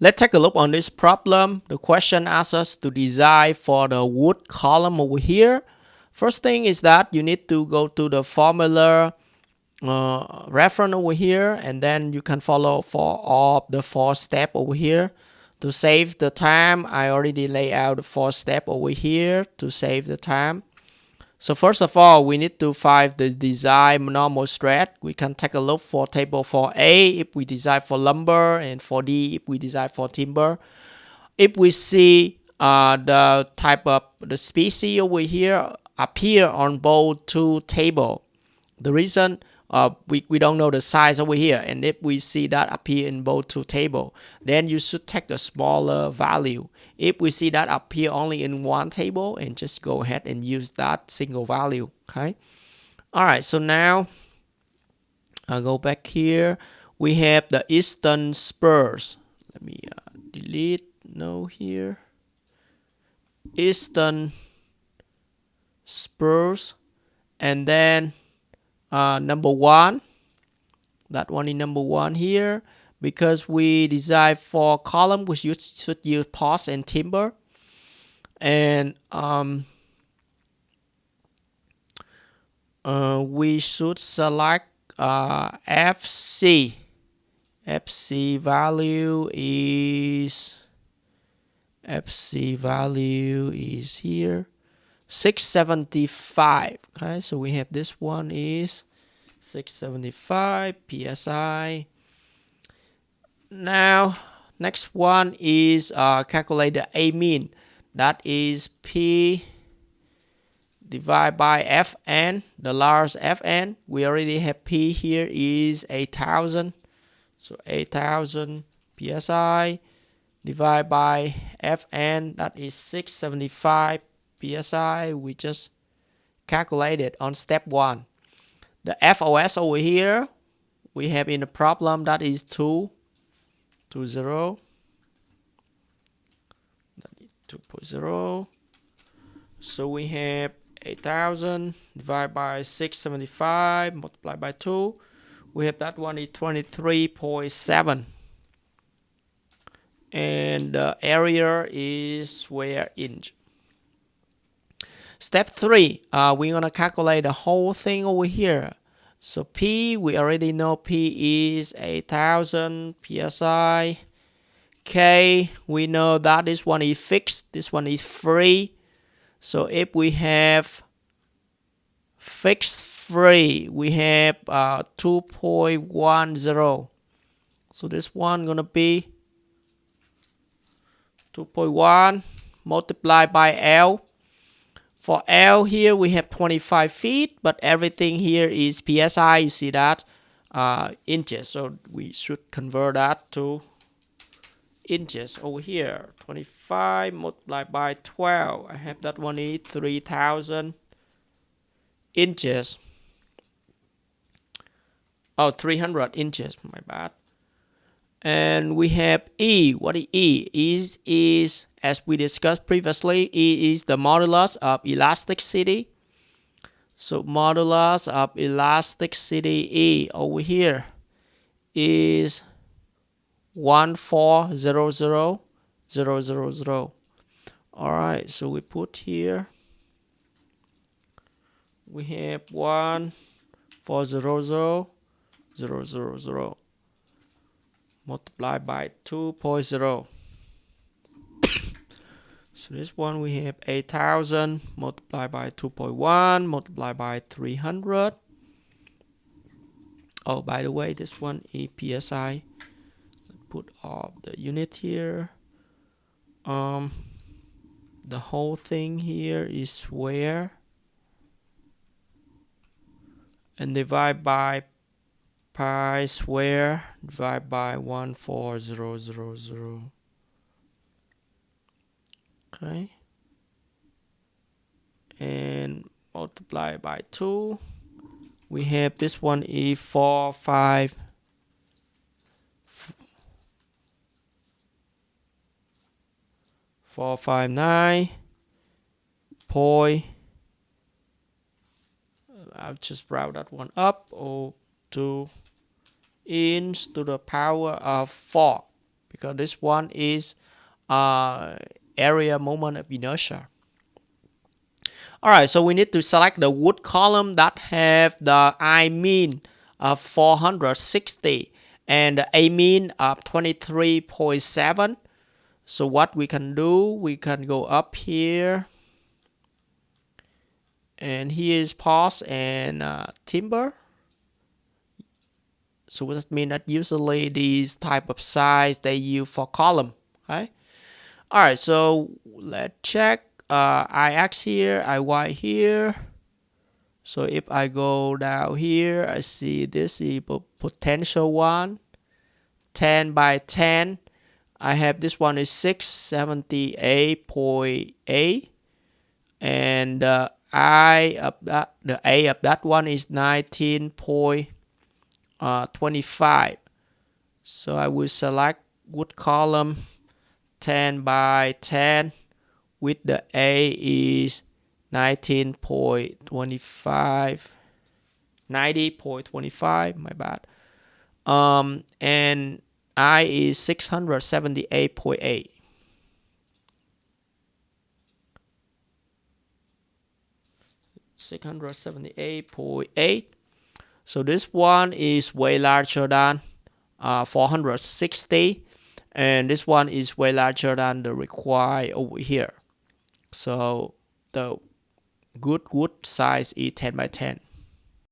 Let's take a look on this problem. The question asks us to design for the wood column over here. First thing is that you need to go to the formula reference over here, and then you can follow for all the 4 steps over here. To save the time, I already lay out the 4 steps over here to save the time. So first of all, we need to find the design normal stress. We can take a look for table 4A if we design for lumber, and 4D if we design for timber. If we see the type of the species over here appear on both 2 tables, the reason we don't know the size over here, and if we see that appear in both 2 tables, then you should take a smaller value. If we see that appear only in 1 table, and just go ahead and use that single value. Okay. All right. So now I'll go back here. We have the eastern spurs. Let me delete no here. Eastern spurs, and then number 1. That one is number 1 here. Because we design for column, we should use post and timber. And we should select FC. FC value is here 675. Okay, so we have this one is 675 psi. Now next one is calculate the A mean. That is P divided by Fn, the large Fn. We already have P here is 8,000. So 8,000 psi divided by Fn, that is 675 psi. We just calculated on step 1. The FOS over here we have in the problem, that is 2.0. That is 2.0. So we have 8,000 divided by 675 multiplied by 2. We have that one is 23.7. And the area is square inch. Step 3, we're going to calculate the whole thing over here. So P, we already know P is 8,000 psi. K, we know that this one is fixed, this one is free. So if we have fixed free, we have 2.10. So this one gonna be 2.1 multiplied by L. For L here we have 25 feet, but everything here is psi. You see that inches, so we should convert that to inches over here. 25 multiplied by 12. I have that one is 3,000 inches. Oh, 300 inches, my bad. And we have E. What is E? Is as we discussed previously, E is the modulus of elasticity. So modulus of elasticity E over here is 1400000. All right, so we put here, we have 1400000 multiplied by 2.0. So this one we have 8,000 multiplied by 2.1 multiplied by 300. Oh, by the way, this one is psi. Put all the unit here. The whole thing here is square, and divide by pi square, divide by 14000. Okay, and multiply by 2. We have this one is 459. I'll just round that one up, or 2 inch to the power of 4 because this one is area moment of inertia. All right, so we need to select the wood column that have the I mean 460 and the A mean of 23.7. So what we can do, we can go up here, and here is pause and timber. So that means that usually these type of size they use for column. Okay. All right, so let's check. I X here, I Y here. So if I go down here, I see this is potential one, 10 by 10. I have this one is 678.8, and the A of that one is 19.25. So I will select wood column 10 by 10 with the A is 19.25, 90.25, my bad. And I is 678.8. So this one is way larger than 460, and this one is way larger than the required over here. So the good wood size is 10 by 10.